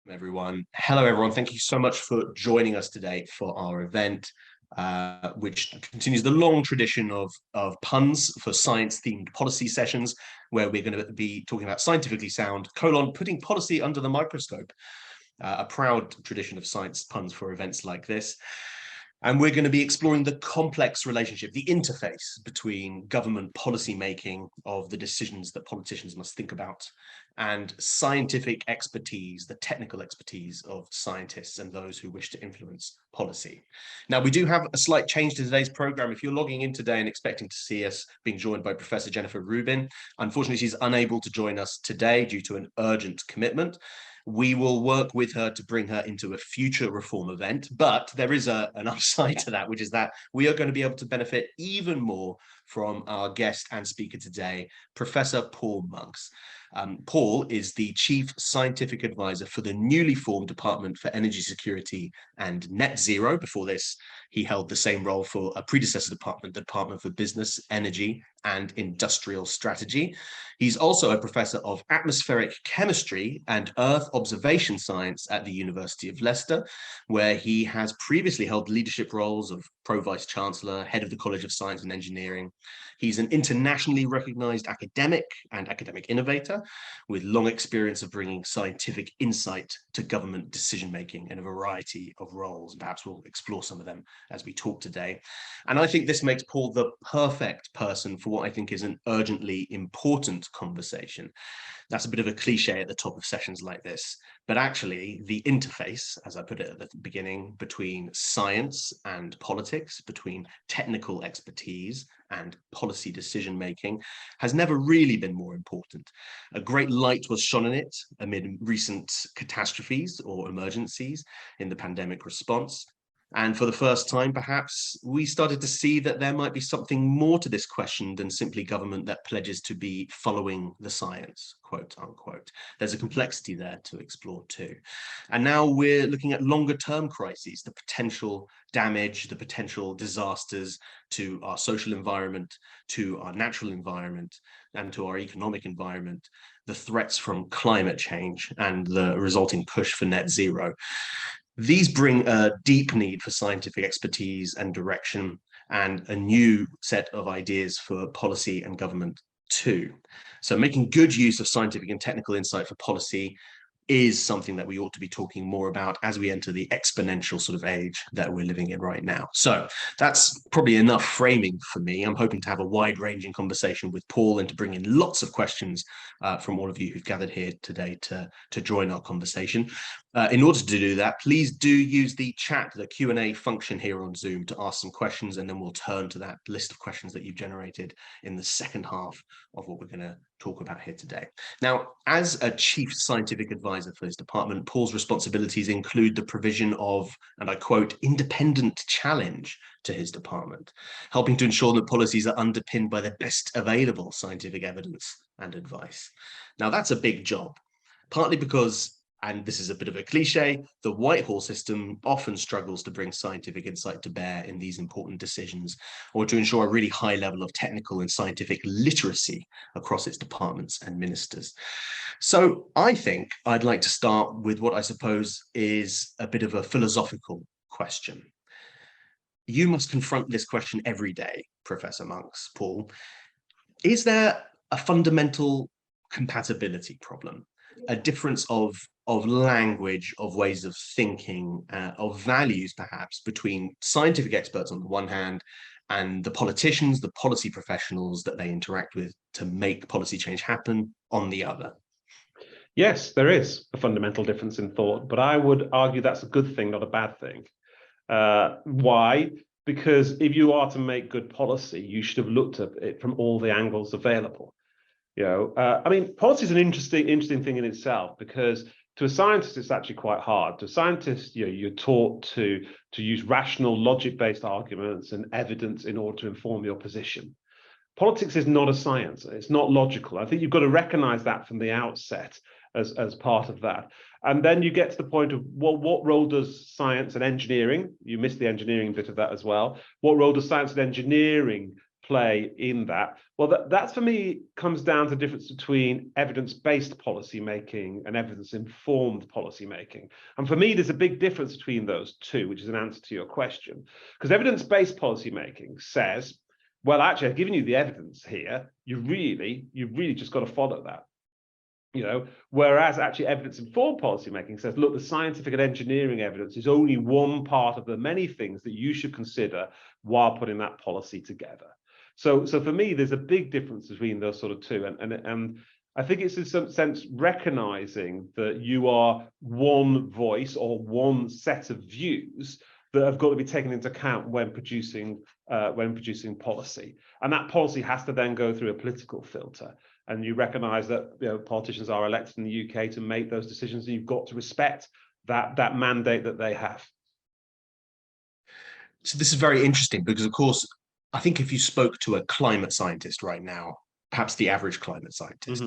Everyone. Hello, everyone. Thank you so much for joining us today for our event, which continues the long tradition of puns for science-themed policy sessions, where we're going to be talking about scientifically sound, putting policy under the microscope, a proud tradition of science puns for events like this. And we're going to be exploring the complex relationship, the interface between government policy making of the decisions that politicians must think about and scientific expertise, the technical expertise of scientists and those who wish to influence policy. Now, we do have a slight change to today's program. If you're logging in today and expecting to see us being joined by Professor Jennifer Rubin, unfortunately, she's unable to join us today due to an urgent commitment. We will work with her to bring her into a future reform event, but there is an upside to that, which is that we are going to be able to benefit even more from our guest and speaker today, Professor Paul Monks. Paul is the Chief Scientific Advisor for the newly formed Department for Energy Security and Net Zero. Before this, he held the same role for a predecessor department, the Department for Business, Energy and Industrial Strategy. He's also a professor of atmospheric chemistry and earth observation science at the University of Leicester, where he has previously held leadership roles of Pro-Vice Chancellor, Head of the College of Science and Engineering. He's an internationally recognized academic and academic innovator with long experience of bringing scientific insight to government decision-making in a variety of roles. And perhaps we'll explore some of them as we talk today. And I think this makes Paul the perfect person for what I think is an urgently important conversation. That's a bit of a cliche at the top of sessions like this, but actually the interface, as I put it at the beginning, between science and politics, between technical expertise and policy decision-making has never really been more important. A great light was shone on it amid recent catastrophes or emergencies in the pandemic response. And for the first time, perhaps, we started to see that there might be something more to this question than simply government that pledges to be following the science, quote unquote. There's a complexity there to explore too. And now we're looking at longer term crises, the potential damage, the potential disasters to our social environment, to our natural environment, and to our economic environment, the threats from climate change and the resulting push for net zero. These bring a deep need for scientific expertise and direction and a new set of ideas for policy and government too. So making good use of scientific and technical insight for policy is something that we ought to be talking more about as we enter the exponential sort of age that we're living in right now. So that's probably enough framing for me. I'm hoping to have a wide-ranging conversation with Paul and to bring in lots of questions from all of you who've gathered here today to join our conversation. In order to do that, please do use the chat, the Q&A function here on Zoom to ask some questions, and then we'll turn to that list of questions that you've generated in the second half of what we're going to talk about here today. Now, as a chief scientific advisor for his department, Paul's responsibilities include the provision of, and I quote, independent challenge to his department, helping to ensure that policies are underpinned by the best available scientific evidence and advice. Now, that's a big job, partly because, and this is a bit of a cliche, the Whitehall system often struggles to bring scientific insight to bear in these important decisions, or to ensure a really high level of technical and scientific literacy across its departments and ministers. So I think I'd like to start with what I suppose is a bit of a philosophical question. You must confront this question every day, Professor Monks, Paul. Is there a fundamental compatibility problem, a difference of language, of ways of thinking, of values perhaps, between scientific experts on the one hand and the politicians, the policy professionals that they interact with to make policy change happen on the other? Yes, there is a fundamental difference in thought, but I would argue that's a good thing, not a bad thing. Why? Because if you are to make good policy, you should have looked at it from all the angles available. I mean, policy is an interesting thing in itself, because to a scientist, it's actually quite hard. To a scientist, you're taught to use rational, logic-based arguments and evidence in order to inform your position. Politics is not a science. It's not logical. I think you've got to recognize that from the outset as part of that. And then you get to the point of, well, what role does science and engineering, you missed the engineering bit of that as well, what role does science and engineering play in that? Well, that's for me comes down to the difference between evidence-based policy making and evidence-informed policy making. And for me, there's a big difference between those two, which is an answer to your question. Because evidence-based policy making says, well, actually, I've given you the evidence here. You really just got to follow that. Whereas actually evidence-informed policymaking says, look, the scientific and engineering evidence is only one part of the many things that you should consider while putting that policy together. So for me, there's a big difference between those sort of two. And I think it's in some sense recognizing that you are one voice or one set of views that have got to be taken into account when producing policy. And that policy has to then go through a political filter. And you recognise that politicians are elected in the UK to make those decisions, and you've got to respect that mandate that they have. So this is very interesting because, of course, I think if you spoke to a climate scientist right now, perhaps the average climate scientist,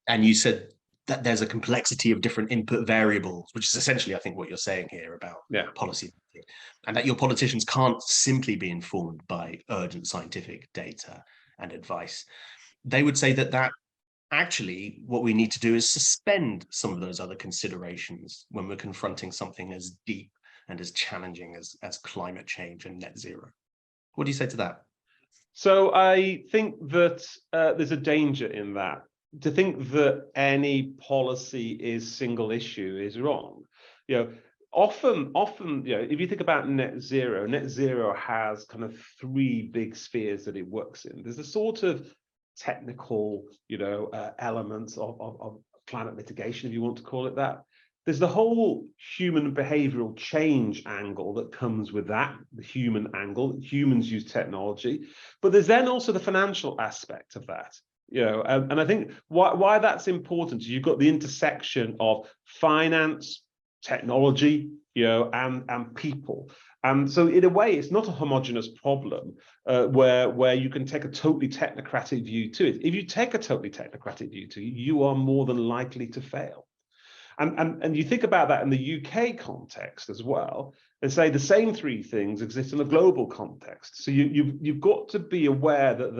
and you said that there's a complexity of different input variables, which is essentially, I think, what you're saying here about policy, and that your politicians can't simply be informed by urgent scientific data and advice, they would say that actually what we need to do is suspend some of those other considerations when we're confronting something as deep and as challenging as climate change and net zero. What do you say to that? So I think that there's a danger in that. To think that any policy is single issue is wrong. Often, if you think about net zero has kind of three big spheres that it works in. There's a sort of technical, elements of climate mitigation, if you want to call it that. There's the whole human behavioral change angle that comes with that, the human angle. Humans use technology, but there's then also the financial aspect of that. And I think why that's important is you've got the intersection of finance, technology, and people. And so in a way, it's not a homogeneous problem where you can take a totally technocratic view to it. If you take a totally technocratic view to it, you are more than likely to fail. And you think about that in the UK context as well, and say the same three things exist in a global context. So you've got to be aware that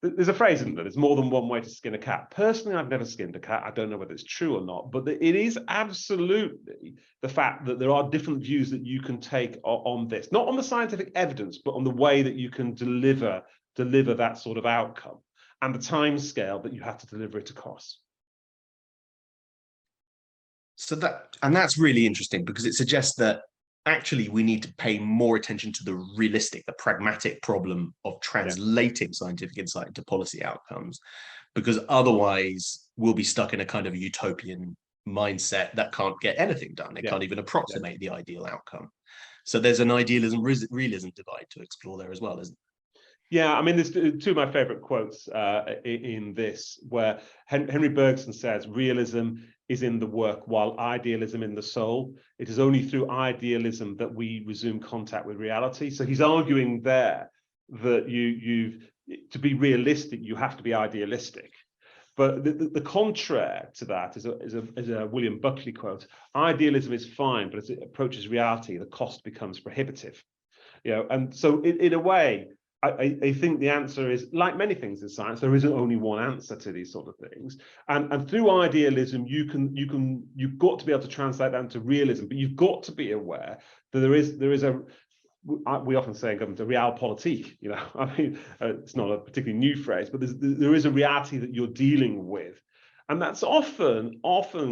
there's a phrase, isn't there? There's more than one way to skin a cat. Personally, I've never skinned a cat. I don't know whether it's true or not, but it is absolutely the fact that there are different views that you can take on this, not on the scientific evidence, but on the way that you can deliver that sort of outcome and the time scale that you have to deliver it across. So that's really interesting because it suggests that actually we need to pay more attention to the realistic, the pragmatic problem of translating scientific insight into policy outcomes, because otherwise we'll be stuck in a kind of utopian mindset that can't get anything done. It can't even approximate the ideal outcome. So there's an idealism realism divide to explore there as well, isn't there? Yeah, I mean, there's two of my favorite quotes in this, where Henry Bergson says, realism is in the work while idealism in the soul. It is only through idealism that we resume contact with reality. So he's arguing there that to be realistic, you have to be idealistic. But the contrary to that is a William Buckley quote. Idealism is fine, but as it approaches reality, the cost becomes prohibitive. And so in a way, I think the answer is, like many things in science, there isn't only one answer to these sort of things. And through idealism, you've got to be able to translate that into realism, but you've got to be aware that there is a, we often say in government, a realpolitik. I mean, it's not a particularly new phrase, but there is a reality that you're dealing with. And that's often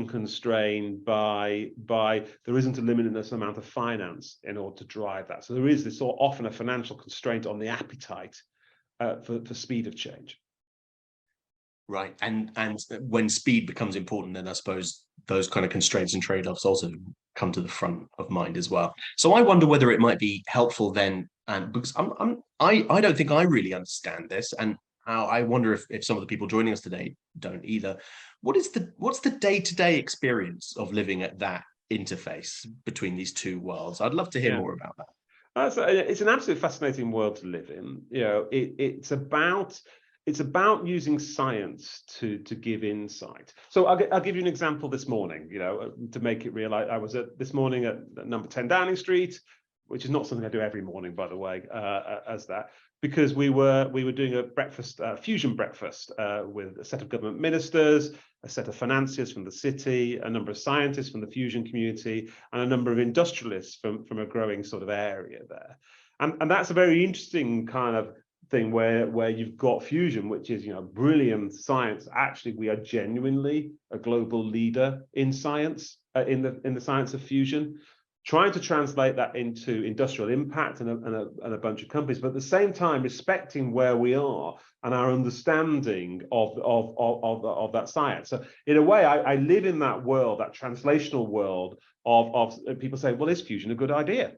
constrained by there isn't a limitless amount of finance in order to drive that. So there is this often a financial constraint on the appetite for speed of change. Right, and when speed becomes important, then I suppose those kind of constraints and trade-offs also come to the front of mind as well. So I wonder whether it might be helpful then, and because I don't think I really understand this, and I wonder if some of the people joining us today don't either. What's the day-to-day experience of living at that interface between these two worlds? I'd love to hear more about that. It's an absolutely fascinating world to live in. It's about using science to give insight. So I'll give you an example this morning, to make it real. I was this morning at number 10 Downing Street. which is not something I do every morning, by the way, as that, because we were doing a breakfast, fusion breakfast, with a set of government ministers, a set of financiers from the city, a number of scientists from the fusion community, and a number of industrialists from a growing sort of area there. And that's a very interesting kind of thing where you've got fusion, which is, brilliant science. Actually, we are genuinely a global leader in science, in the science of fusion, trying to translate that into industrial impact and a bunch of companies, but at the same time respecting where we are and our understanding of that science. So in a way, I live in that world, that translational world of people saying, well, is fusion a good idea?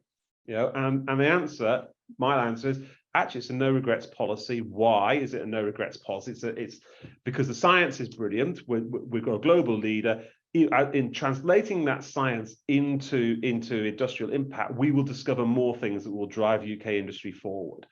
And the answer, my answer is, actually, it's a no regrets policy. Why is it a no regrets policy? It's because the science is brilliant. We've got a global leader. In translating that science into industrial impact, we will discover more things that will drive UK industry forward.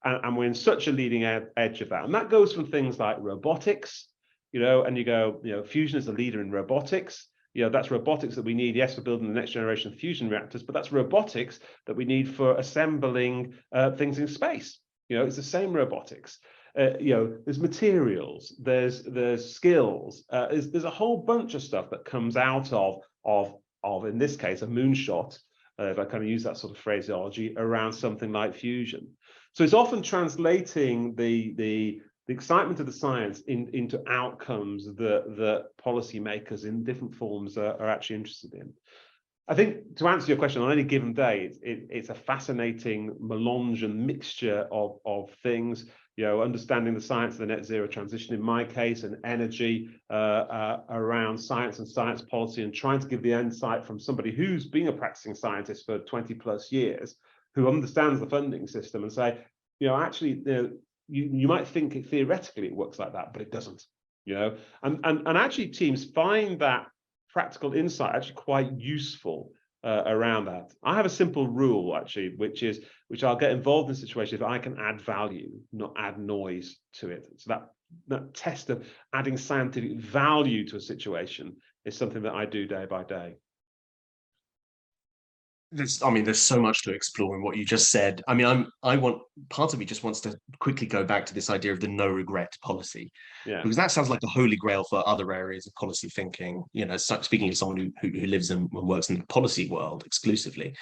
And we're in such a leading edge of that. And that goes from things like robotics, and you go, fusion is a leader in robotics. That's robotics that we need, yes, for building the next generation of fusion reactors, but that's robotics that we need for assembling things in space. It's the same robotics. There's materials, there's skills, there's a whole bunch of stuff that comes out of in this case, a moonshot, if I kind of use that sort of phraseology, around something like fusion. So it's often translating the excitement of the science into outcomes that policymakers in different forms are actually interested in. I think, to answer your question, on any given day, it's a fascinating melange and mixture of things. Understanding the science of the net zero transition, in my case, and energy around science and science policy, and trying to give the insight from somebody who's been a practicing scientist for 20+ years, who understands the funding system, and say, actually, you might think theoretically it works like that, but it doesn't. And actually, teams find that practical insight actually quite useful around that. I have a simple rule, actually, which I'll get involved in situations if I can add value, not add noise to it. So that test of adding scientific value to a situation is something that I do day by day. There's so much to explore in what you just said. Part of me just wants to quickly go back to this idea of the no regret policy, because that sounds like a holy grail for other areas of policy thinking. Speaking as someone who lives and works in the policy world exclusively,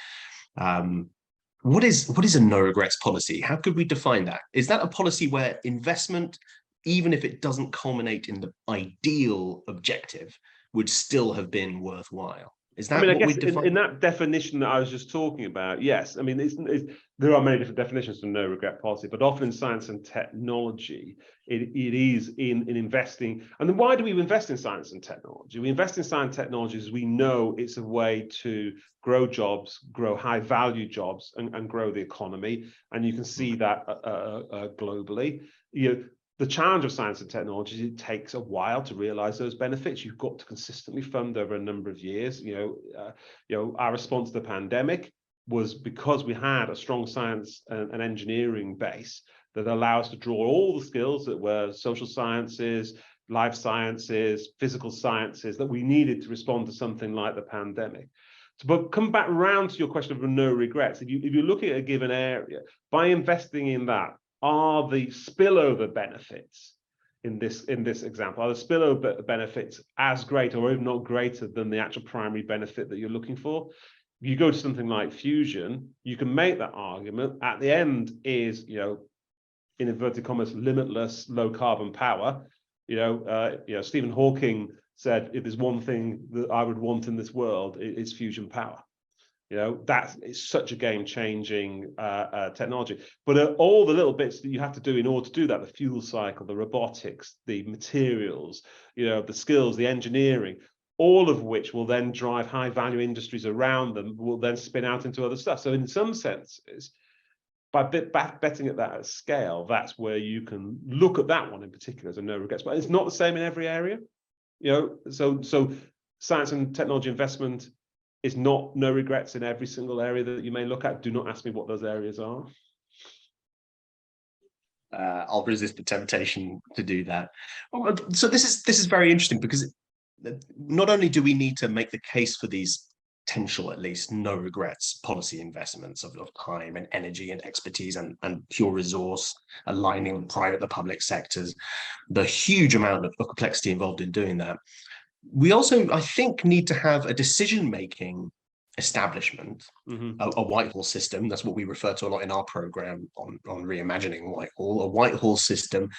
what is a no regrets policy? How could we define that? Is that a policy where investment, even if it doesn't culminate in the ideal objective, would still have been worthwhile? Is that I guess in that definition that I was just talking about, yes. There are many different definitions for no regret policy, but often in science and technology, it is in investing. And then why do we invest in science and technology? We invest in science and technology as we know it's a way to grow jobs, grow high value jobs, and grow the economy. And you can see that globally. The challenge of science and technology is it takes a while to realize those benefits. You've got to consistently fund over a number of years. Our response to the pandemic was because we had a strong science and engineering base that allowed us to draw all the skills that were social sciences, life sciences, physical sciences that we needed to respond to something like the pandemic. But come back around to your question of no regrets. If you're looking at a given area, by investing in that, are the spillover benefits in this example, are the spillover benefits as great or even not greater than the actual primary benefit that you're looking for? If you go to something like fusion, you can make that argument. At the end is, in inverted commas, limitless low carbon power. Stephen Hawking said, if there's one thing that I would want in this world, it's fusion power. That is such a game-changing technology. But all the little bits that you have to do in order to do that, the fuel cycle, the robotics, the materials, the skills, the engineering, all of which will then drive high-value industries around them, will then spin out into other stuff. So in some senses, by betting at that at scale, that's where you can look at that one in particular as a no regrets. But it's not the same in every area. So science and technology investment is not no regrets in every single area that you may look at. Do not ask me what those areas are. I'll resist the temptation to do that. So this is very interesting, because not only do we need to make the case for these potential, at least, no regrets policy investments of time and energy and expertise and pure resource, aligning the private, the public sectors, the huge amount of complexity involved in doing that. We also, I think, need to have a decision-making establishment, a Whitehall system. That's what we refer to a lot in our program on Reimagining Whitehall, a Whitehall system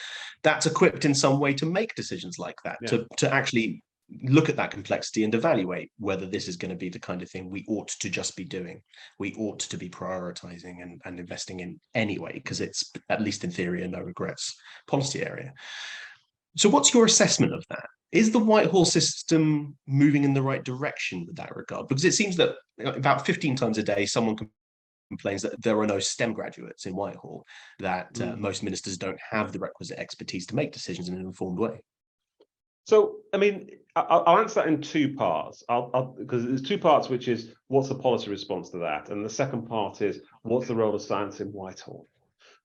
that's equipped in some way to make decisions like that, to actually look at that complexity and evaluate whether this is going to be the kind of thing we ought to just be doing. We ought to be prioritizing and investing in anyway, because it's, at least in theory, a no regrets policy area. So what's your assessment of that? Is the Whitehall system moving in the right direction with that regard? Because it seems that about 15 times a day, someone complains that there are no STEM graduates in Whitehall, that most ministers don't have the requisite expertise to make decisions in an informed way. So, I mean, I'll answer that in two parts. Because there's two parts, which is what's the policy response to that, and the second part is what's the role of science in Whitehall.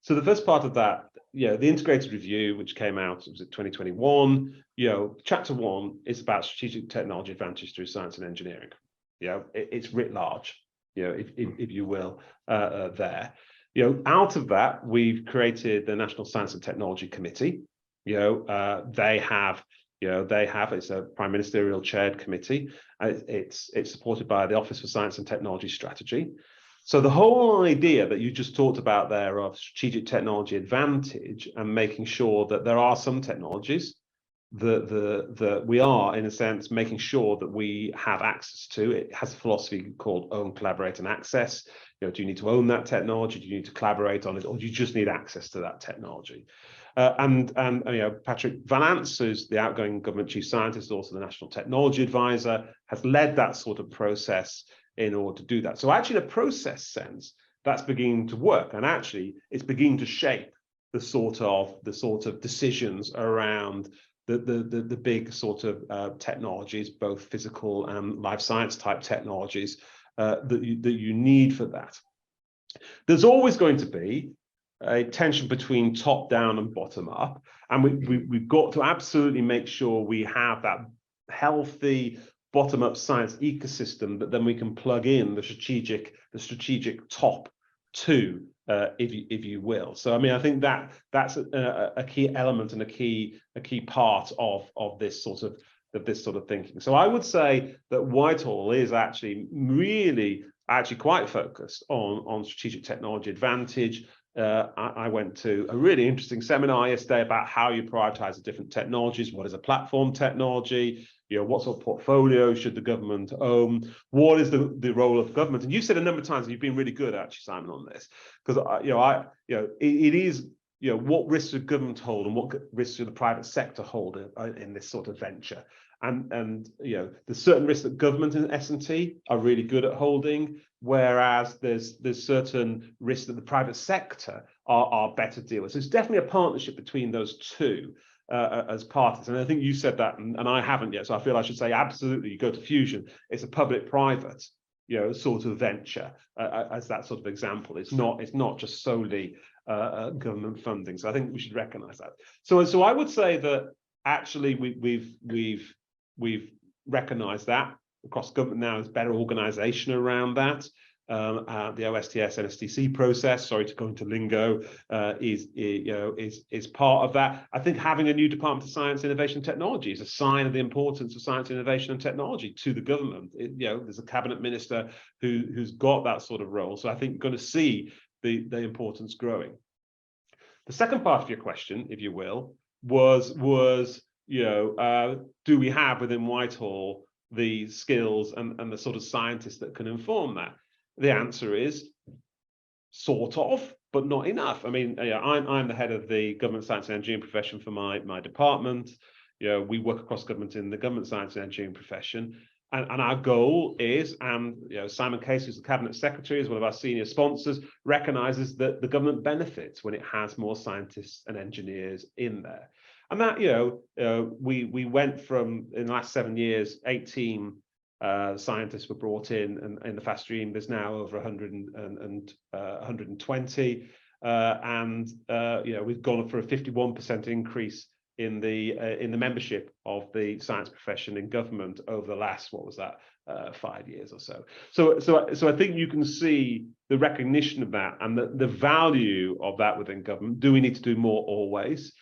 So the first part of that, the integrated review, which came out, was it 2021? Chapter 1 is about strategic technology advantage through science and engineering. It's writ large, if you will, there. Out of that, we've created the National Science and Technology Committee. They have, it's a prime ministerial chaired committee. It's supported by the Office for Science and Technology Strategy. So the whole idea that you just talked about there of strategic technology advantage and making sure that there are some technologies that we are, in a sense, making sure that we have access to. It has a philosophy called own, collaborate, and access. Do you need to own that technology? Do you need to collaborate on it, or do you just need access to that technology? And Patrick Vallance, who's the outgoing government chief scientist, also the national technology advisor, has led that sort of process in order to do that. So actually, in a process sense, that's beginning to work, and actually, it's beginning to shape the sort of decisions around the big sort of technologies, both physical and life science type technologies that you need for that. There's always going to be a tension between top down and bottom up, and we've got to absolutely make sure we have that healthy bottom-up science ecosystem, but then we can plug in the strategic top two, if you will. So I mean, I think that's a key element and a key part of this sort of thinking. So I would say that Whitehall is actually quite focused on strategic technology advantage. I went to a really interesting seminar yesterday about how you prioritize the different technologies. What is a platform technology? What sort of portfolio should the government own? What is the role of government? And you said a number of times, and you've been really good, actually, Simon, on this, because it is what risks should government hold and what risks should the private sector hold in this sort of venture. And there's certain risks that government and S&T are really good at holding, whereas there's certain risks that the private sector are better deal with. So it's definitely a partnership between those two as parties. And I think you said that, and I haven't yet, so I feel I should say absolutely. You go to Fusion, it's a public-private sort of venture as that sort of example. It's not just solely government funding. So I think we should recognise that. So I would say that actually we've recognised that across government now. There's better organisation around that. The OSTS NSTC process, sorry to go into lingo, is part of that. I think having a new Department of Science, Innovation and Technology is a sign of the importance of science, innovation and technology to the government. There's a cabinet minister who's got that sort of role. So I think you're going to see the importance growing. The second part of your question, if you will, was do we have within Whitehall the skills and the sort of scientists that can inform that? The answer is sort of, but not enough. I mean, I'm the head of the government science and engineering profession for my department. We work across government in the government science and engineering profession. And our goal is, and Simon Case, who's the cabinet secretary, is one of our senior sponsors, recognises that the government benefits when it has more scientists and engineers in there. And that, we went from, in the last 7 years, 18 scientists were brought in the fast stream. There's now over 120, and we've gone for a 51% increase in the membership of the science profession in government over the last, what was that, 5 years or so. So I think you can see the recognition of that and the value of that within government. Do we need to do more? Always.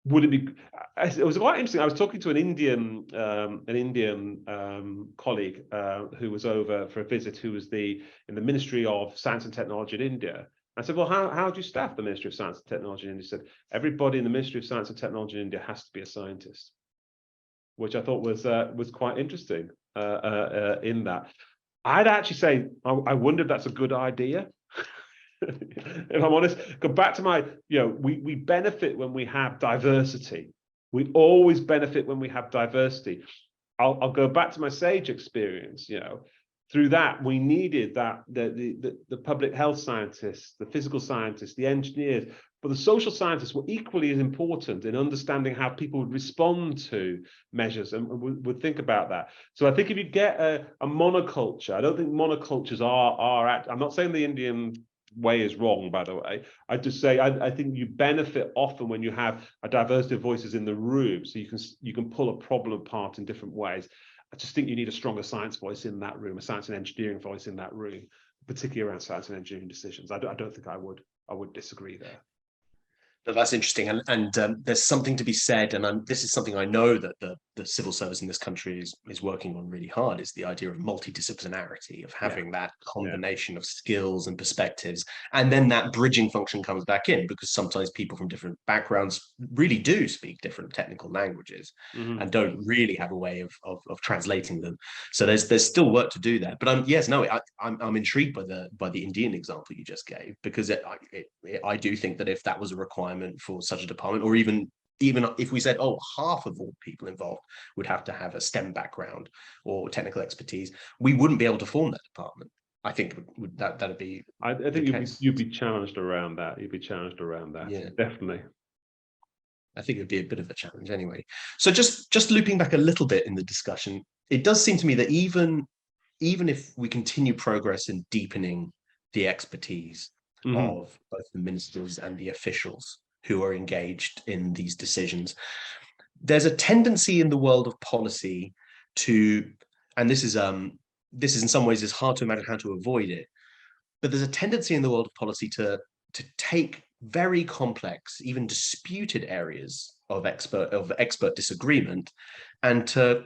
Would it be? It was quite interesting. I was talking to an Indian colleague who was over for a visit, who was in the Ministry of Science and Technology in India. I said, well, how do you staff the Ministry of Science and Technology in India? He said, everybody in the Ministry of Science and Technology in India has to be a scientist, which I thought was quite interesting in that. I'd actually say, I wonder if that's a good idea. If I'm honest, go back to my, we benefit when we have diversity. We always benefit when we have diversity. I'll go back to my SAGE experience. Through that, we needed that the public health scientists, the physical scientists, the engineers, but the social scientists were equally as important in understanding how people would respond to measures and would think about that. So I think if you get a monoculture, I don't think monocultures are I'm not saying the Indian way is wrong, by the way. I just say I think you benefit often when you have a diversity of voices in the room, so you can pull a problem apart in different ways. I just think you need a stronger science voice in that room, a science and engineering voice in that room, particularly around science and engineering decisions. I don't think I would disagree there. No, that's interesting, and there's something to be said, and this is something I know that the civil service in this country is working on really hard, is the idea of multidisciplinarity, of having that combination of skills and perspectives, and then that bridging function comes back in, because sometimes people from different backgrounds really do speak different technical languages and don't really have a way of translating them. So there's still work to do there. But I'm intrigued by the Indian example you just gave, because I do think that if that was a requirement for such a department, or even if we said, half of all people involved would have to have a STEM background or technical expertise, we wouldn't be able to form that department. I think that'd be. I think you'd be challenged around that. You'd be challenged around that. Yeah, definitely. I think it would be a bit of a challenge anyway. So just looping back a little bit in the discussion, it does seem to me that even if we continue progress in deepening the expertise of both the ministers and the officials who are engaged in these decisions, there's a tendency in the world of policy to, and this is in some ways is hard to imagine how to avoid it, but there's a tendency in the world of policy to take very complex, even disputed areas of expert disagreement, and to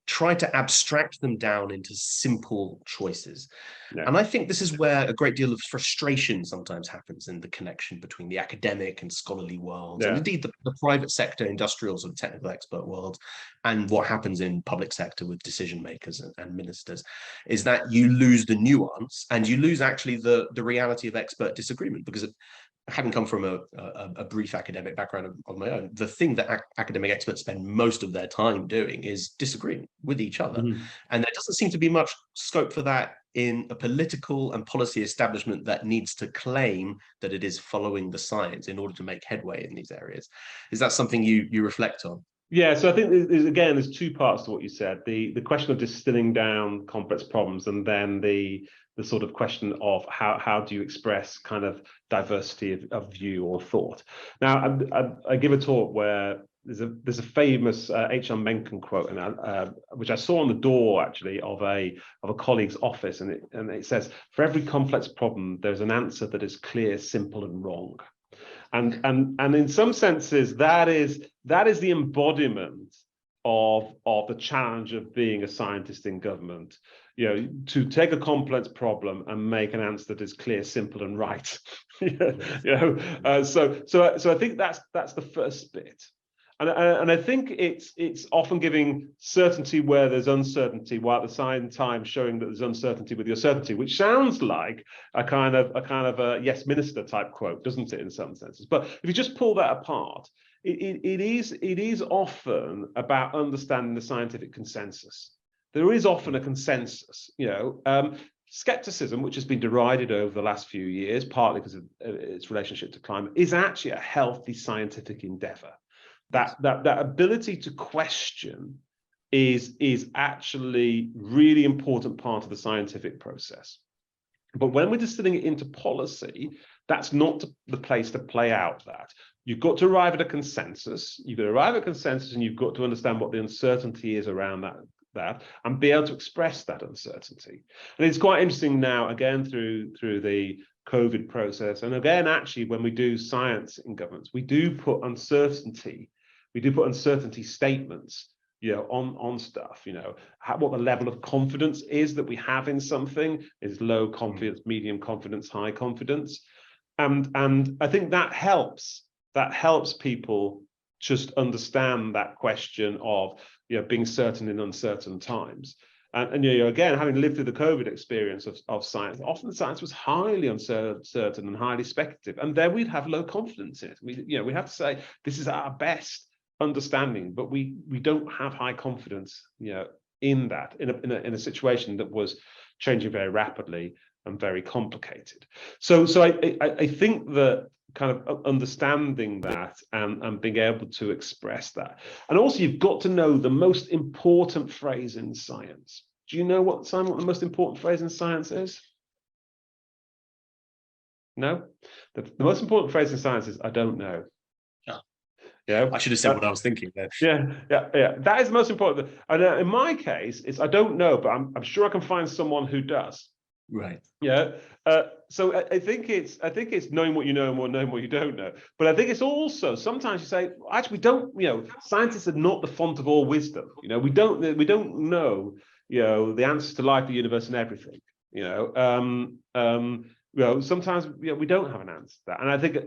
try to abstract them down into simple choices. And I think this is where a great deal of frustration sometimes happens in the connection between the academic and scholarly worlds, and indeed the private sector, industrial sort of technical expert world, and what happens in public sector with decision makers and ministers, is that you lose the nuance and you lose actually the reality of expert disagreement. Because having come from a brief academic background of my own, the thing that academic experts spend most of their time doing is disagreeing with each other. And there doesn't seem to be much scope for that in a political and policy establishment that needs to claim that it is following the science in order to make headway in these areas. Is that something you reflect on? Yeah, so I think there's two parts to what you said. The question of distilling down complex problems, and then the sort of question of how do you express kind of diversity of view or thought. Now, I give a talk where there's a famous H.R. Mencken quote, and which I saw on the door actually of a colleague's office, and it says, "For every complex problem, there's an answer that is clear, simple, and wrong." And in some senses, that is the embodiment of the challenge of being a scientist in government. To take a complex problem and make an answer that is clear, simple, and right. So I think that's the first bit. And I think it's often giving certainty where there's uncertainty, while at the same time showing that there's uncertainty with your certainty, which sounds like a kind of a yes minister type quote, doesn't it, in some senses? But if you just pull that apart, it is often about understanding the scientific consensus. There is often a consensus, skepticism, which has been derided over the last few years, partly because of its relationship to climate, is actually a healthy scientific endeavor. That ability to question is actually really important part of the scientific process. But when we're distilling it into policy, That's not the place to play out that. You've got to arrive at a consensus. You've got to arrive at a consensus, and you've got to understand what the uncertainty is around that and be able to express that uncertainty. And it's quite interesting now, again, through the COVID process, and again, actually, when we do science in governments, we do put uncertainty statements, on stuff, what the level of confidence is that we have in something. Is low confidence, medium confidence, high confidence, and I think that helps people just understand that question of being certain in uncertain times. And again, having lived through the COVID experience of science, often science was highly uncertain and highly speculative, and then we'd have low confidence in it. We have to say this is our best understanding, but we don't have high confidence, in that, in a situation that was changing very rapidly and very complicated. So I think that kind of understanding that and being able to express that, and also you've got to know the most important phrase in science. Do you know what the most important phrase in science is? No, the most important phrase in science is "I don't know." Yeah, I should have said what I was thinking there. Yeah. That is the most important. And in my case, it's "I don't know," but I'm sure I can find someone who does. Right. Yeah. So I think it's knowing what you know and knowing what you don't know. But I think it's also sometimes you say, actually, we don't. Scientists are not the font of all wisdom. We don't know. The answers to life, the universe, and everything. Sometimes we don't have an answer to that. And I think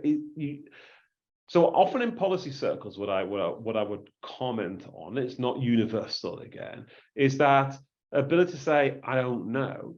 so often in policy circles, what I would comment on, it's not universal again, is that ability to say "I don't know"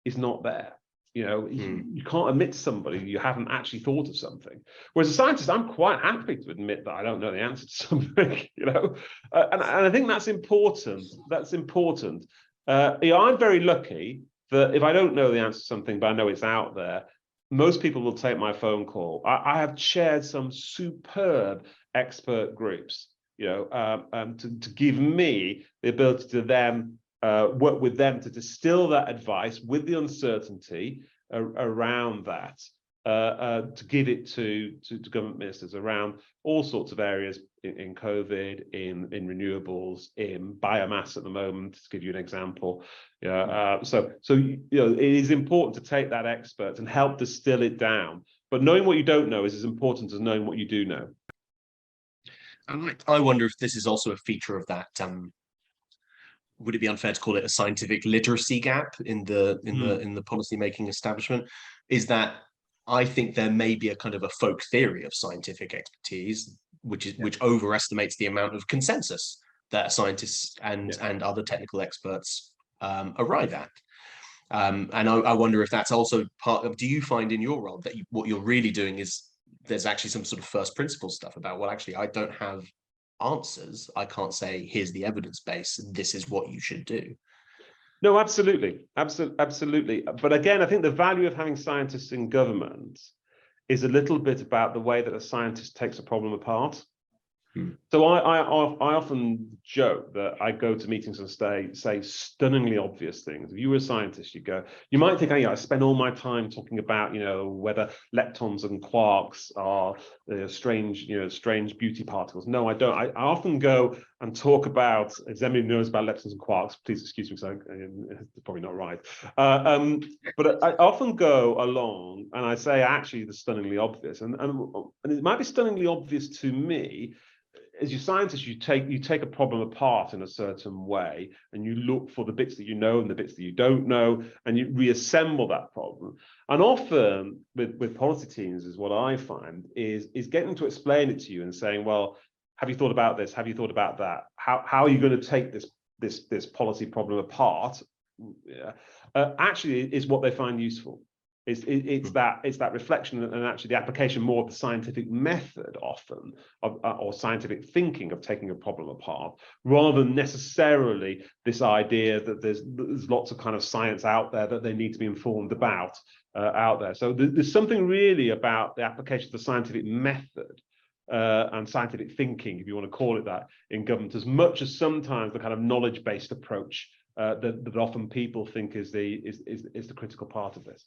is not there. You can't admit to somebody you haven't actually thought of something. Whereas a scientist, I'm quite happy to admit that I don't know the answer to something. And I think that's important. That's important. I'm very lucky that if I don't know the answer to something, but I know it's out there, most people will take my phone call. I have chaired some superb expert groups, to give me the ability to then work with them to distill that advice with the uncertainty around that, to give it to government ministers around all sorts of areas in COVID, in renewables, in biomass at the moment, to give you an example. So it is important to take that expert and help distill it down. But knowing what you don't know is as important as knowing what you do know. I wonder if this is also a feature of that. Would it be unfair to call it a scientific literacy gap in the policymaking establishment? Is that I think there may be a kind of a folk theory of scientific expertise, which overestimates the amount of consensus that scientists and other technical experts arrive at. And I wonder if that's also part of. Do you find in your role that what you're really doing is there's actually some sort of first principle stuff about, well, actually, I don't have answers. I can't say, here's the evidence base, this is what you should do. No, absolutely. But again, I think the value of having scientists in government is a little bit about the way that a scientist takes a problem apart. So I often joke that I go to meetings and say stunningly obvious things. If you were a scientist, you might think, I spend all my time talking about, whether leptons and quarks are strange beauty particles. No, I don't. I often go and talk about, as anybody knows about leptons and quarks, please excuse me, because it's probably not right. But I often go along and I say, actually, the stunningly obvious, and it might be stunningly obvious to me. As your scientist, you take a problem apart in a certain way, and you look for the bits that you know and the bits that you don't know, and you reassemble that problem. And often with policy teams, is what I find is getting to explain it to you and saying, well, have you thought about this? Have you thought about that? How are you going to take this policy problem apart? Actually, is what they find useful. It's that reflection and actually the application more of the scientific method often or scientific thinking of taking a problem apart, rather than necessarily this idea that there's lots of kind of science out there that they need to be informed about out there. So there's something really about the application of the scientific method and scientific thinking, if you want to call it that, in government, as much as sometimes the kind of knowledge-based approach that often people think is the critical part of this.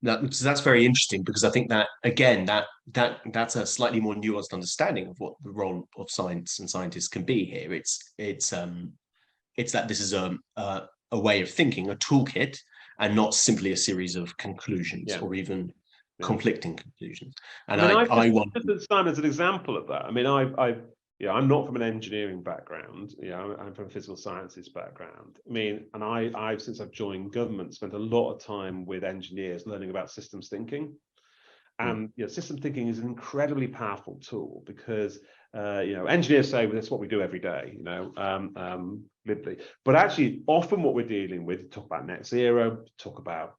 That's very interesting, because I think that, again, that's a slightly more nuanced understanding of what the role of science and scientists can be here. It's that this is a way of thinking, a toolkit, and not simply a series of conclusions, Yeah. or even Yeah. conflicting conclusions. And I mean, I want just Simon as an example of that. I mean, I'm not from an engineering background. I'm from a physical sciences background. I mean, and I've since I've joined government, spent a lot of time with engineers learning about systems thinking. And system thinking is an incredibly powerful tool, because engineers say, well, that's what we do every day, literally. But actually, often what we're dealing with, talk about net zero, talk about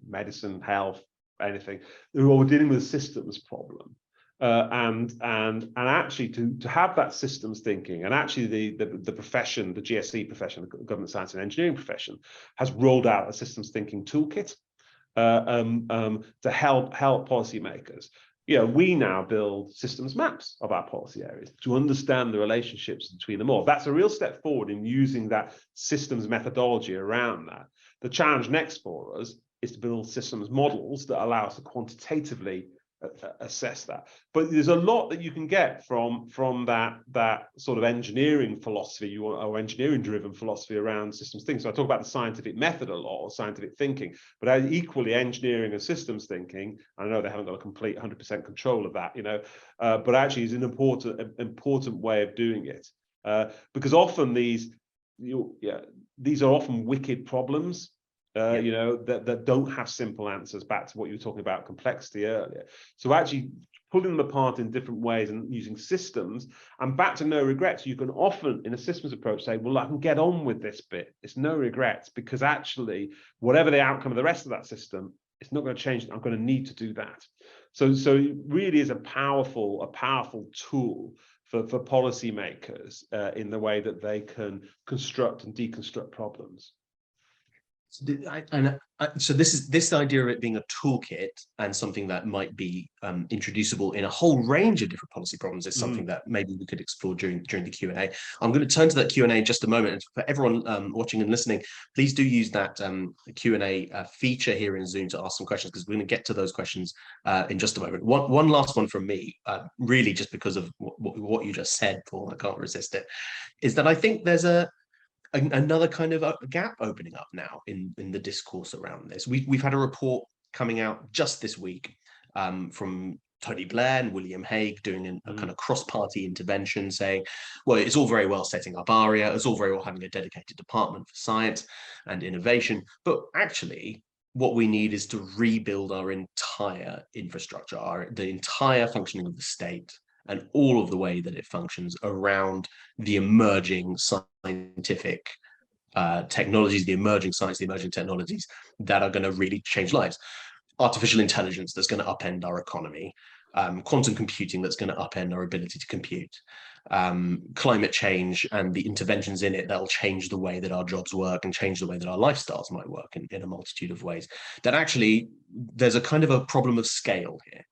medicine, health, anything, we're dealing with a systems problem. And actually to have that systems thinking, and actually the profession, the GSE profession, the government science and engineering profession, has rolled out a systems thinking toolkit to help policymakers. We now build systems maps of our policy areas to understand the relationships between them all. That's a real step forward in using that systems methodology around that. The challenge next for us is to build systems models that allow us to quantitatively assess that. But there's a lot that you can get from that sort of engineering philosophy, or engineering driven philosophy around systems thinking. So I talk about the scientific method a lot, or scientific thinking, but equally engineering and systems thinking, I know they haven't got a complete 100% control of that, but actually is an important way of doing it, because often these are often wicked problems. That don't have simple answers, back to what you were talking about, complexity earlier. So actually pulling them apart in different ways and using systems, and back to no regrets, you can often in a systems approach say, well, I can get on with this bit. It's no regrets, because actually whatever the outcome of the rest of that system, it's not going to change. I'm going to need to do that. So it really is a powerful tool for policymakers in the way that they can construct and deconstruct problems. So this idea of it being a toolkit and something that might be introducible in a whole range of different policy problems is something that maybe we could explore during the Q&A. I'm going to turn to that Q&A in just a moment. And for everyone watching and listening, please do use that Q&A feature here in Zoom to ask some questions, because we're going to get to those questions in just a moment. One last one from me, really just because of what you just said, Paul, I can't resist it, is that I think there's another kind of a gap opening up now in the discourse around this. We've had a report coming out just this week from Tony Blair and William Hague doing a kind of cross-party intervention, saying, well, it's all very well setting up ARIA, it's all very well having a dedicated department for science and innovation, but actually what we need is to rebuild our entire infrastructure, the entire functioning of the state, and all of the way that it functions around the emerging scientific technologies, the emerging science, the emerging technologies that are going to really change lives. Artificial intelligence that's going to upend our economy, quantum computing that's going to upend our ability to compute, climate change and the interventions in it that'll change the way that our jobs work and change the way that our lifestyles might work in a multitude of ways. That actually there's a kind of a problem of scale here.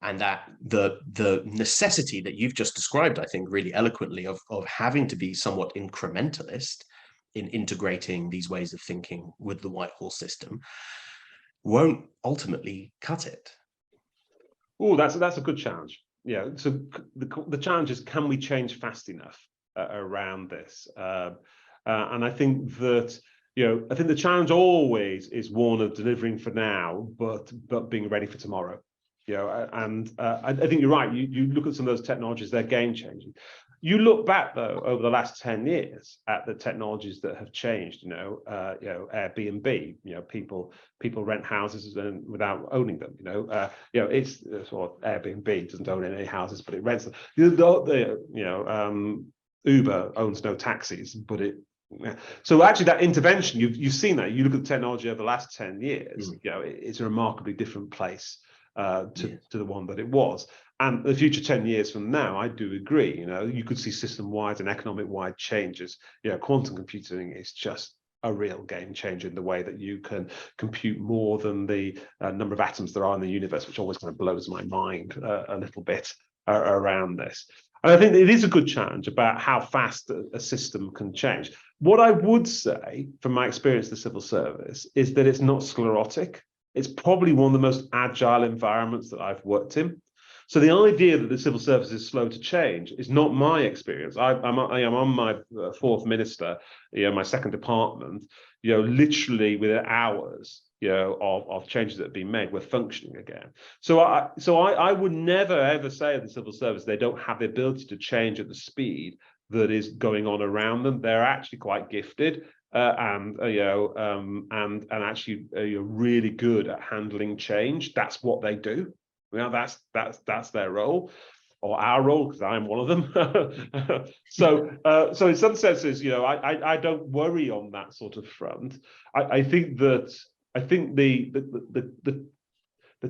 And that the necessity that you've just described, I think, really eloquently, of having to be somewhat incrementalist in integrating these ways of thinking with the Whitehall system won't ultimately cut it. Oh, that's a good challenge. Yeah. So the challenge is, can we change fast enough around this? And I think that I think the challenge always is one of delivering for now, but being ready for tomorrow. And I think you're right. You look at some of those technologies; they're game changing. You look back though over the last 10 years at the technologies that have changed. Airbnb. People rent houses without owning them. It's well, Airbnb doesn't own any houses, but it rents them. Uber owns no taxis, but it. So actually, that intervention, you've seen that. You look at the technology over the last 10 years. It's a remarkably different place to the one that it was. And the future 10 years from now, I do agree, you could see system-wide and economic-wide changes. Quantum computing is just a real game changer in the way that you can compute more than the number of atoms there are in the universe, which always kind of blows my mind a little bit around this. And I think it is a good challenge about how fast a system can change. What I would say, from my experience in the civil service, is that it's not sclerotic. It's probably one of the most agile environments that I've worked in. So the idea that the civil service is slow to change is not my experience. I am on my fourth minister, my second department, literally within hours, of changes that have been made, we're functioning again. So I would never ever say of the civil service they don't have the ability to change at the speed that is going on around them. They're actually quite gifted. And actually really good at handling change. That's what they do. That's their role, or our role, because I'm one of them. So in some senses, I don't worry on that sort of front. I think the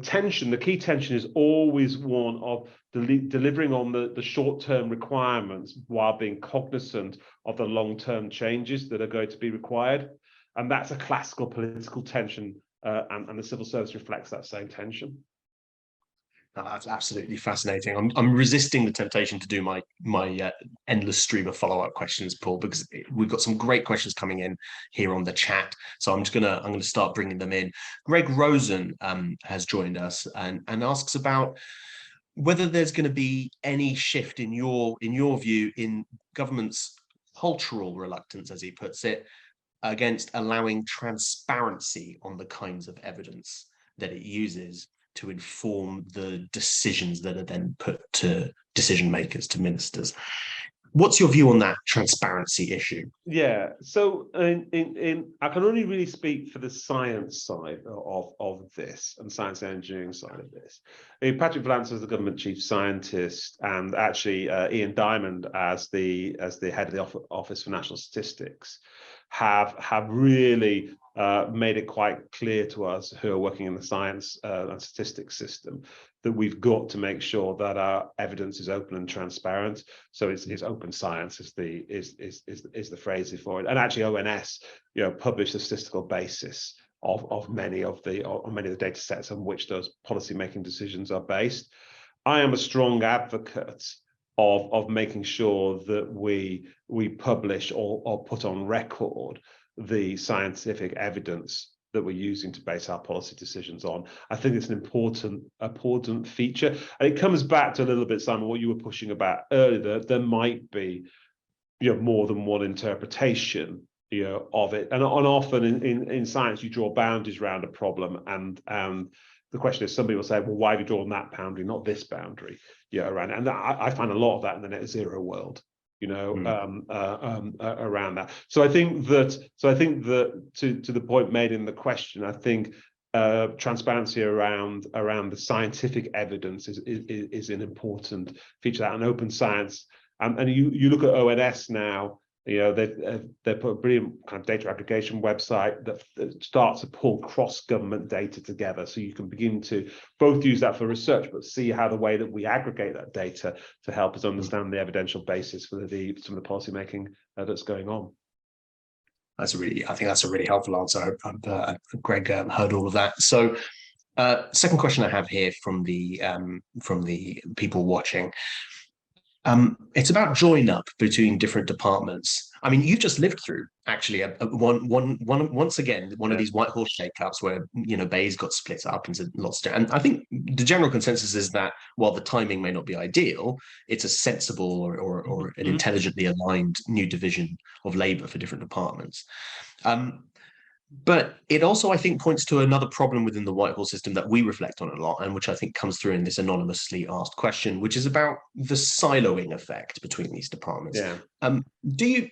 tension, the key tension, is always one of delivering on the short-term requirements while being cognizant of the long-term changes that are going to be required. And that's a classical political tension, and the civil service reflects that same tension. No, that's absolutely fascinating. I'm resisting the temptation to do my endless stream of follow-up questions, Paul, because we've got some great questions coming in here on the chat. So I'm gonna start bringing them in. Greg Rosen has joined us and asks about whether there's going to be any shift in your view in government's cultural reluctance, as he puts it, against allowing transparency on the kinds of evidence that it uses to inform the decisions that are then put to decision makers, to ministers. What's your view on that transparency issue? Yeah, so I can only really speak for the science side of this, and science and engineering side of this. Patrick Vallance is the government chief scientist, and actually Ian Diamond as the head of the Office for National Statistics have really made it quite clear to us who are working in the science and statistics system that we've got to make sure that our evidence is open and transparent. So it's open science is the phrase for it. And actually ONS, published a statistical basis of many of the data sets on which those policy making decisions are based. I am a strong advocate of making sure that we publish or put on record the scientific evidence that we're using to base our policy decisions on. I think it's an important feature. And it comes back to a little bit, Simon, what you were pushing about earlier. There might be more than one interpretation of it. And often in science, you draw boundaries around a problem. And the question is, somebody will say, well, why have you drawn that boundary, not this boundary? Around it. And I find a lot of that in the net zero world. Around that. So I think that to the point made in the question, I think transparency around the scientific evidence is an important feature of that, and open science. And you look at ONS now. They've put a brilliant kind of data aggregation website that starts to pull cross-government data together, so you can begin to both use that for research, but see how the way that we aggregate that data to help us understand the evidential basis for some of the policy making that's going on. I think that's a really helpful answer. Greg heard all of that. So, second question I have here from the people watching. It's about join up between different departments. I mean, you've just lived through actually once again one of these Whitehall shakeups where Bays got split up into lots of, and I think the general consensus is that while the timing may not be ideal, it's a sensible or an intelligently aligned new division of labour for different departments. But it also, I think, points to another problem within the Whitehall system that we reflect on a lot, and which I think comes through in this anonymously asked question, which is about the siloing effect between these departments. Yeah. Do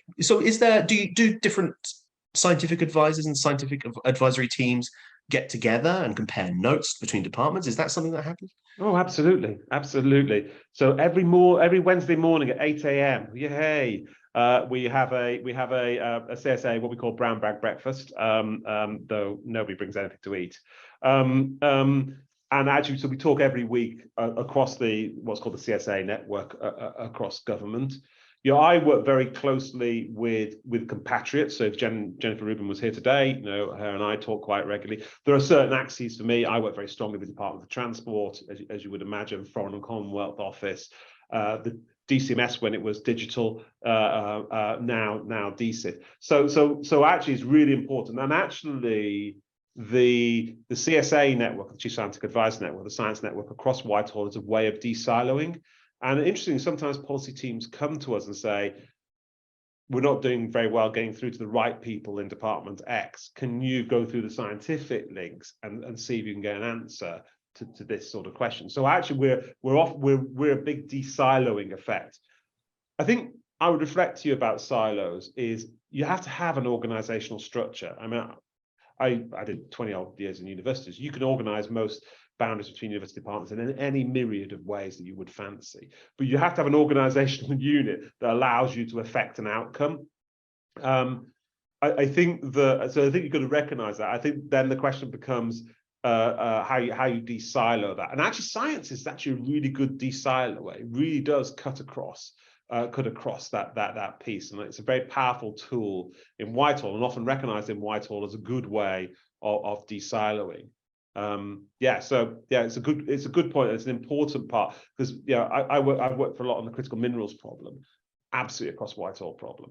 different scientific advisors and scientific advisory teams get together and compare notes between departments? Is that something that happens? Oh, absolutely. So every Wednesday morning at 8 a.m. yay. We have a CSA, what we call brown bag breakfast, though nobody brings anything to eat. And actually, so we talk every week across what's called the CSA network across government. I work very closely with compatriots. So if Jennifer Rubin was here today, her and I talk quite regularly. There are certain axes for me. I work very strongly with the Department of Transport, as you would imagine, Foreign and Commonwealth Office, the DCMS when it was digital, now DCIT. So actually it's really important. And actually The CSA network, the Chief Scientific Advisor Network, the Science Network across Whitehall is a way of de-siloing. And interestingly, sometimes policy teams come to us and say, we're not doing very well getting through to the right people in Department X. Can you go through the scientific links and see if you can get an answer to this sort of question? So actually, we're a big de-siloing effect. I think I would reflect to you about silos is you have to have an organizational structure. I mean, I did 20-odd years in universities. You can organize most boundaries between university departments in any myriad of ways that you would fancy. But you have to have an organizational unit that allows you to affect an outcome. I think you've got to recognize that. I think then the question becomes how you de-silo that. And actually, science is actually a really good de-siloer. It really does cut across that piece, and it's a very powerful tool in Whitehall, and often recognized in Whitehall as a good way of de-siloing. It's a good point. It's an important part, because I've worked for a lot on the critical minerals problem, absolutely across Whitehall problem.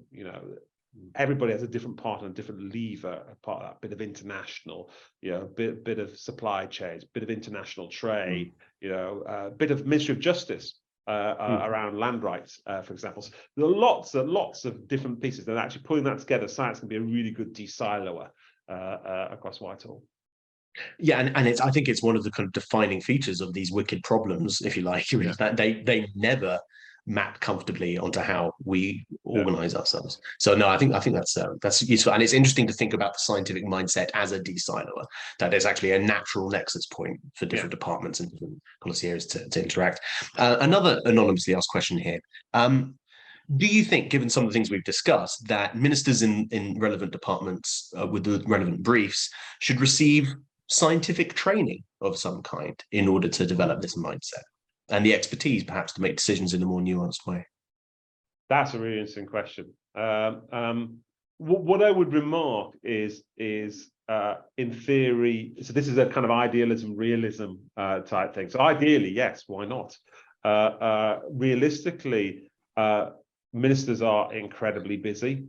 Everybody has a different part and a different lever, a part of that bit of international, bit of supply chains, bit of international trade, bit of Ministry of Justice around land rights, for example. So there are lots of different pieces, and actually pulling that together, science can be a really good de-siloer across Whitehall. Yeah, and I think it's one of the kind of defining features of these wicked problems, if you like, is that they never map comfortably onto how we organize ourselves. So no, I think that's useful, and it's interesting to think about the scientific mindset as a de-siloer. That there's actually a natural nexus point for different departments and different policy areas to interact. Another anonymously asked question here. Do you think, given some of the things we've discussed, that ministers in relevant departments with the relevant briefs should receive scientific training of some kind in order to develop this mindset and the expertise, perhaps, to make decisions in a more nuanced way? That's a really interesting question. What I would remark is in theory, so this is a kind of idealism, realism type thing. So ideally, yes, why not? Realistically, ministers are incredibly busy.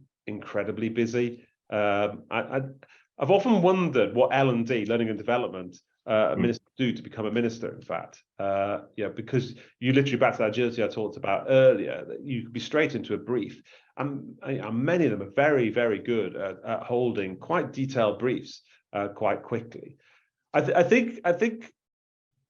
I've often wondered what L&D, learning and development, ministers do to become a minister, in fact. Because you literally, back to that agility I talked about earlier, that you could be straight into a brief. And many of them are very, very good at holding quite detailed briefs quite quickly. I think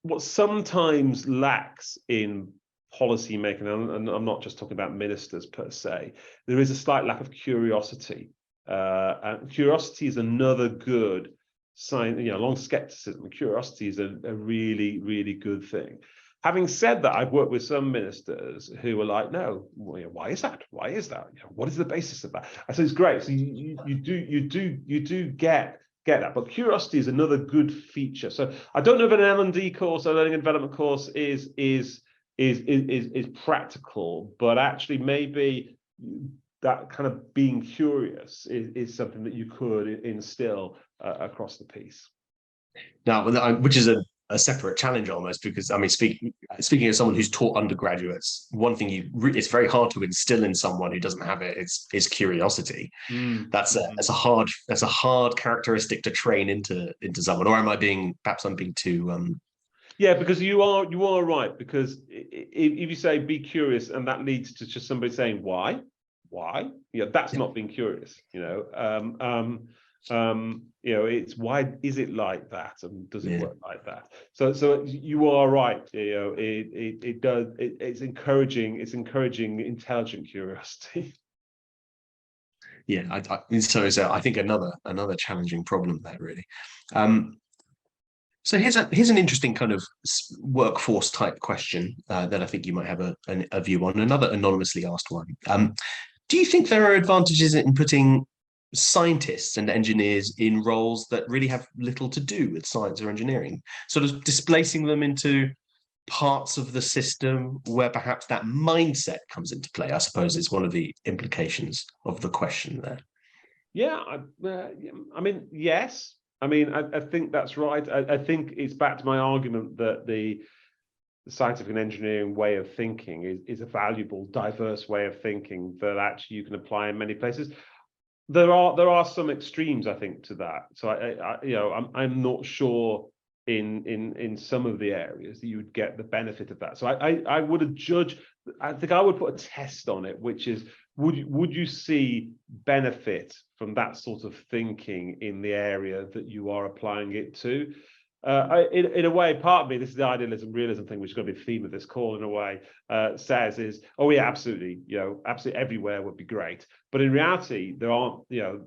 what sometimes lacks in policy making, and I'm not just talking about ministers per se, there is a slight lack of curiosity. And curiosity is another good sign, along skepticism. Curiosity is a really, really good thing. Having said that, I've worked with some ministers who were like, no, why is that? Why is that? What is the basis of that? I said, it's great. So you do get that, but curiosity is another good feature. So I don't know if an L&D course, a learning and development course, is practical, but actually maybe that kind of being curious is something that you could instill across the piece. Now, which is a separate challenge almost, because I mean, speaking as someone who's taught undergraduates, one thing it's very hard to instill in someone who doesn't have it is curiosity. That's a hard characteristic to train into someone. Or am I perhaps I'm being too Yeah, because you are right, because if you say be curious and that leads to just somebody saying why, that's not being curious. It's why is it like that, and does it work like that? So you are right. It's encouraging intelligent curiosity. Yeah, so I think another challenging problem there, really. So here's an interesting kind of workforce type question that I think you might have a view on. Another anonymously asked one. Do you think there are advantages in putting scientists and engineers in roles that really have little to do with science or engineering, sort of displacing them into parts of the system where perhaps that mindset comes into play? I suppose is one of the implications of the question there. Yeah, I mean, yes. I mean, I think that's right. I think it's back to my argument that the scientific and engineering way of thinking is a valuable, diverse way of thinking that actually you can apply in many places. There are some extremes, I think, to that. So I'm not sure in some of the areas that you would get the benefit of that. So I would judge. I think I would put a test on it, which is would you see benefit from that sort of thinking in the area that you are applying it to? In a way, part of me, this is the idealism realism thing, which is going to be the theme of this call in a way, says is, oh yeah, absolutely, absolutely everywhere would be great. But in reality, there aren't, the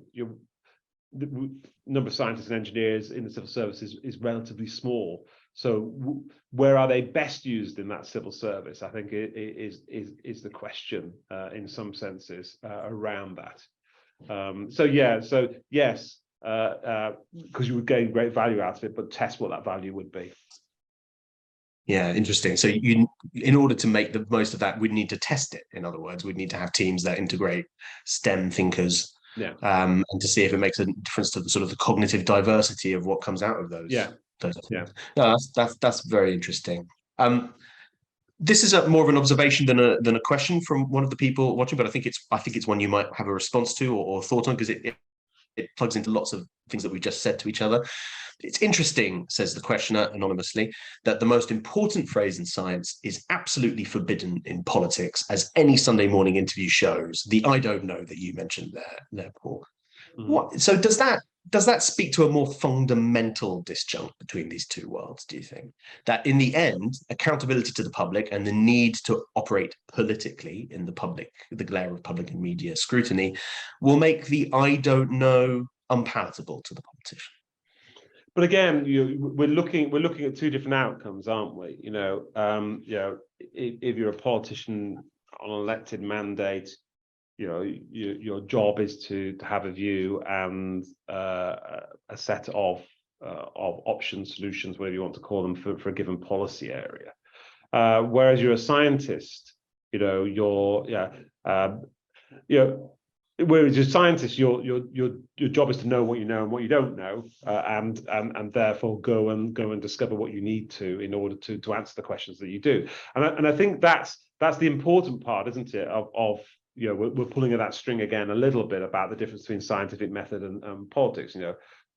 number of scientists and engineers in the civil service is relatively small. So where are they best used in that civil service? I think is the question in some senses around that. So yes. Because you would gain great value out of it, but test what that value would be. Yeah, interesting. So in order to make the most of that, we'd need to test it. In other words, we'd need to have teams that integrate STEM thinkers, and to see if it makes a difference to the sort of the cognitive diversity of what comes out of those. Yeah. No, that's very interesting. This is more of an observation than a question from one of the people watching, but I think it's one you might have a response to or thought on, because it plugs into lots of things that we just said to each other. It's interesting, says the questioner anonymously, that the most important phrase in science is absolutely forbidden in politics, as any Sunday morning interview shows. The "I don't know" that you mentioned there, Paul. Mm-hmm. So does that speak to a more fundamental disjunct between these two worlds, do you think? That in the end, accountability to the public and the need to operate politically in the glare of public and media scrutiny, will make the "I don't know" unpalatable to the politician? But again, we're looking at two different outcomes, aren't we? If you're a politician on an elected mandate, your job is to have a view and a set of options, solutions, whatever you want to call them, for a given policy area. Whereas you're a scientist, whereas you're a scientist, your job is to know what you know and what you don't know, and therefore go and discover what you need to in order to answer the questions that you do. And I think that's the important part, isn't it? Of we're pulling at that string again a little bit about the difference between scientific method and politics.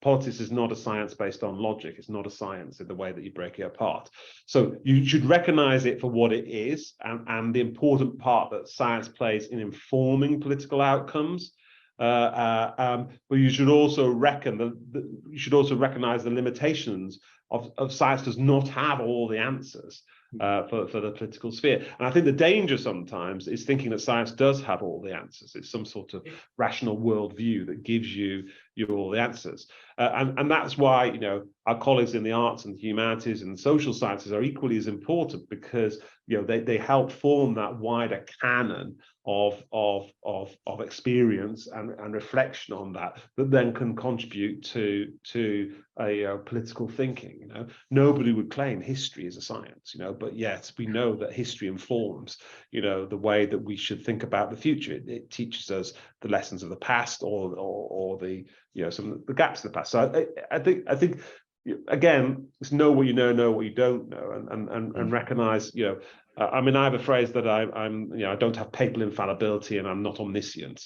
Politics is not a science based on logic. It's not a science in the way that you break it apart. So you should recognize it for what it is, and the important part that science plays in informing political outcomes. But you should also recognize the limitations of science does not have all the answers for the political sphere. And I think the danger sometimes is thinking that science does have all the answers. It's some sort of rational worldview that gives you all the answers. And that's why our colleagues in the arts and the humanities and the social sciences are equally as important, because they help form that wider canon of experience and reflection on that then can contribute to a political thinking. Nobody would claim history is a science, but yet we know that history informs the way that we should think about the future. It teaches us the lessons of the past or the some of the gaps in the past. So I think again, it's know what you know what you don't know, and recognize. I have a phrase that I don't have papal infallibility and I'm not omniscient.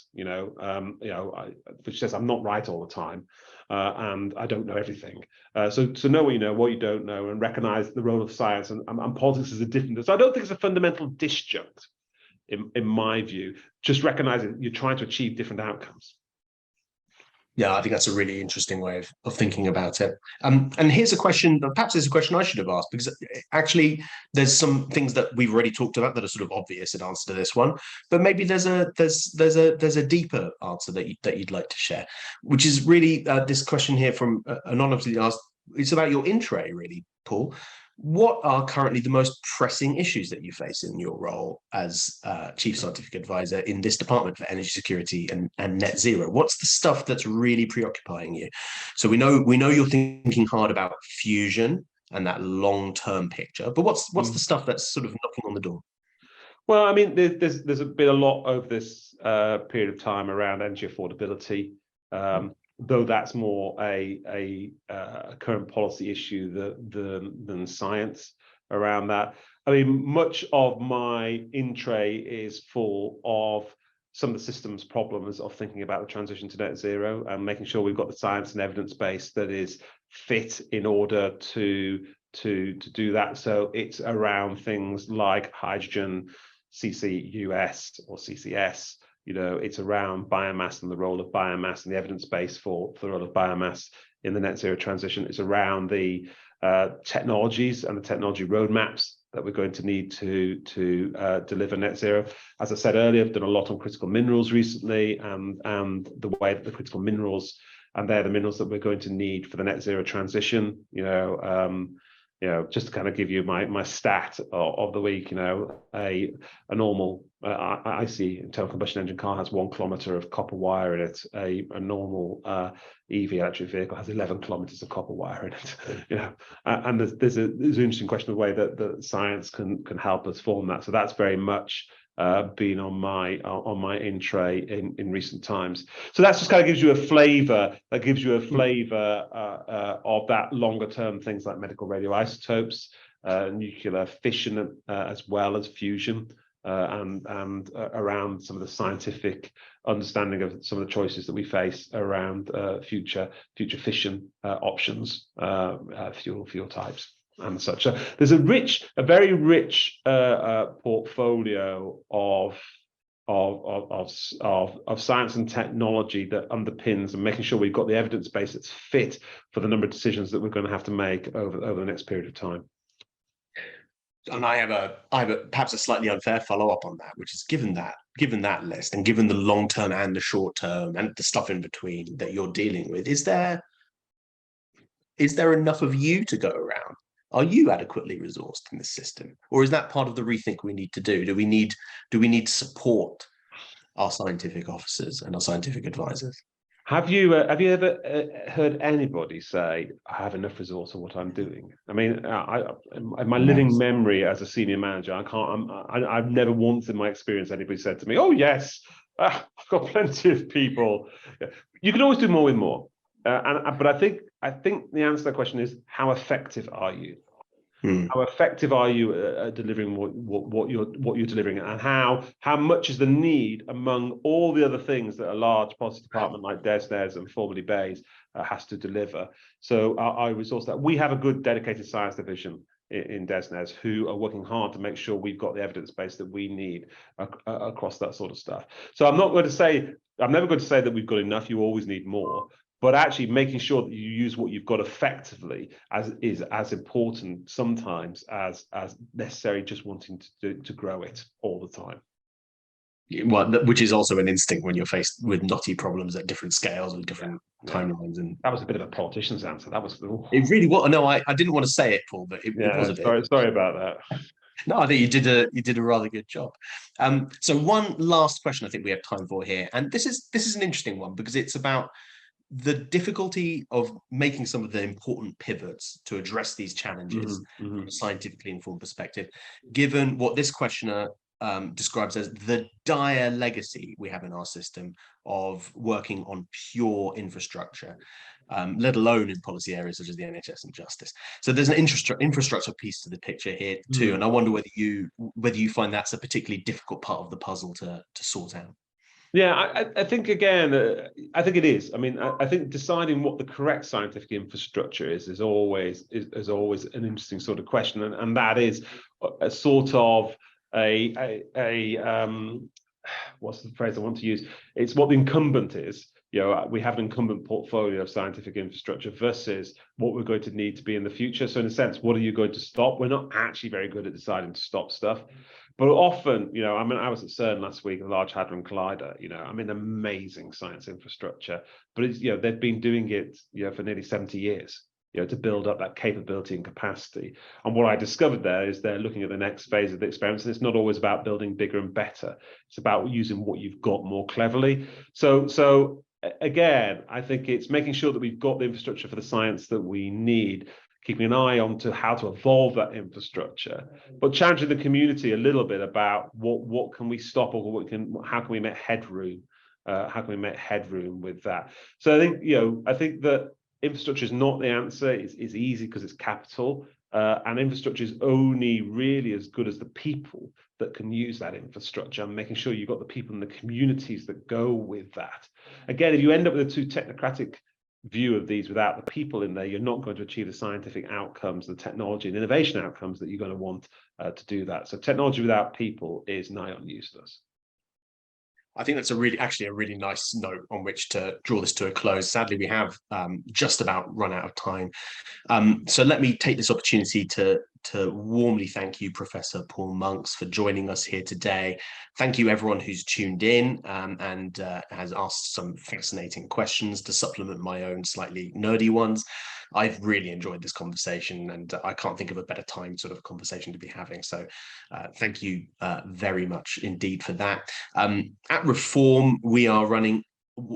Which says I'm not right all the time, and I don't know everything. So know what you don't know, and recognize the role of science and politics is a different. So I don't think it's a fundamental disjunct, in my view. Just recognizing you're trying to achieve different outcomes. Yeah, I think that's a really interesting way of thinking about it. And here's a question, perhaps there's a question I should have asked, because actually there's some things that we've already talked about that are sort of obvious in answer to this one, but maybe there's a deeper answer that you'd like to share, which is really this question here from anonymously asked. It's about your in-tray, really, Paul. What are currently the most pressing issues that you face in your role as Chief Scientific Advisor in this department for energy security and net zero? What's the stuff that's really preoccupying you? So we know you're thinking hard about fusion and that long-term picture, but what's the stuff that's sort of knocking on the door? Well, there's been a lot over this period of time around energy affordability. Though that's more a current policy issue than science around that. Much of my in-tray is full of some of the systems problems of thinking about the transition to net zero and making sure we've got the science and evidence base that is fit in order to do that. So it's around things like hydrogen, CCUS or CCS. It's around biomass and the role of biomass and the evidence base for the role of biomass in the net zero transition. It's around the technologies and the technology roadmaps that we're going to need to deliver net zero. As I said earlier, I've done a lot on critical minerals recently, and the way that the critical minerals, and they're the minerals that we're going to need for the net zero transition. Just to kind of give you my stat of the week, a normal IC internal combustion engine car has 1 kilometer of copper wire in it. A normal EV electric vehicle has 11 kilometers of copper wire in it. And there's an interesting question of the way that the science can help us form that. So that's very much been on my in tray in recent times. So that's just kind of gives you a flavour. That gives you a flavour of that longer term things like medical radioisotopes, nuclear fission, as well as fusion, and around some of the scientific understanding of some of the choices that we face around future fission options, fuel types and such. So there's a very rich portfolio of science and technology that underpins and making sure we've got the evidence base that's fit for the number of decisions that we're going to have to make over the next period of time. And I have perhaps a slightly unfair follow-up on that, which is given that list and given the long-term and the short-term and the stuff in between that you're dealing with, is there enough of you to go around? Are you adequately resourced in the system, or is that part of the rethink we need to do? Do we need to support our scientific officers and our scientific advisors? Have you ever heard anybody say, "I have enough resource for what I'm doing"? I mean, in my living memory as a senior manager, I've never once in my experience anybody said to me, "Oh yes, I've got plenty of people." You can always do more with more, but I think the answer to that question is, how effective are you? How effective are you at delivering what you're delivering, and how much is the need among all the other things that a large policy department like DESNZ and formerly BEIS has to deliver? So I resource that. We have a good dedicated science division in DESNZ who are working hard to make sure we've got the evidence base that we need across that sort of stuff. So I'm never going to say that we've got enough. You always need more. But actually making sure that you use what you've got effectively is as important sometimes as necessary just wanting to grow it all the time. Well, which is also an instinct when you're faced with knotty problems at different scales with different timelines. And that was a bit of a politician's answer. That was it really was. No, I didn't want to say it, Paul, but it was a bit. Sorry about that. No, I think you did a rather good job. So one last question I think we have time for here, and this is an interesting one because it's about the difficulty of making some of the important pivots to address these challenges from a scientifically informed perspective, given what this questioner describes as the dire legacy we have in our system of working on pure infrastructure, let alone in policy areas such as the NHS and justice. So there's an infrastructure piece to the picture here too, and I wonder whether you find that's a particularly difficult part of the puzzle to sort out. Yeah, I think again, I think it is. I mean, I think deciding what the correct scientific infrastructure is always an interesting sort of question, and that is a sort of what's the phrase I want to use? It's what the incumbent is. We have an incumbent portfolio of scientific infrastructure versus what we're going to need to be in the future. So in a sense, what are you going to stop? We're not actually very good at deciding to stop stuff. But often, I was at CERN last week, a Large Hadron Collider, amazing science infrastructure, but it's, they've been doing it, for nearly 70 years, to build up that capability and capacity. And what I discovered there is they're looking at the next phase of the experiments. And it's not always about building bigger and better. It's about using what you've got more cleverly. So again, I think it's making sure that we've got the infrastructure for the science that we need, keeping an eye on to how to evolve that infrastructure, but challenging the community a little bit about what can we stop, or how can we make headroom? How can we make headroom with that? So I think that infrastructure is not the answer. It's easy because it's capital, And infrastructure is only really as good as the people that can use that infrastructure, and making sure you've got the people in the communities that go with that. Again, if you end up with a too technocratic view of these without the people in there, you're not going to achieve the scientific outcomes, the technology and innovation outcomes that you're going to want to do that. So technology without people is nigh on useless. I think that's actually a really nice note on which to draw this to a close. Sadly, we have just about run out of time. So let me take this opportunity to warmly thank you, Professor Paul Monks, for joining us here today. Thank you, everyone who's tuned in and has asked some fascinating questions to supplement my own slightly nerdy ones. I've really enjoyed this conversation, and I can't think of a better time sort of conversation to be having. So thank you very much indeed for that. At Reform, we are running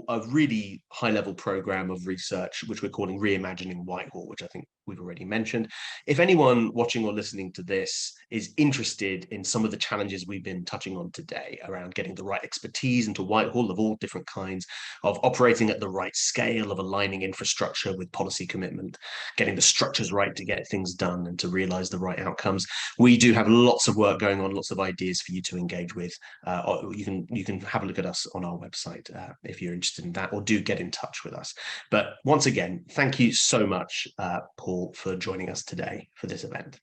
a really high-level program of research, which we're calling Reimagining Whitehall, which I think we've already mentioned. If anyone watching or listening to this is interested in some of the challenges we've been touching on today around getting the right expertise into Whitehall of all different kinds, of operating at the right scale, of aligning infrastructure with policy commitment, getting the structures right to get things done and to realize the right outcomes, we do have lots of work going on, lots of ideas for you to engage with. You can have a look at us on our website if you're interested in that, or do get in touch with us. But once again, thank you so much, Paul, for joining us today for this event.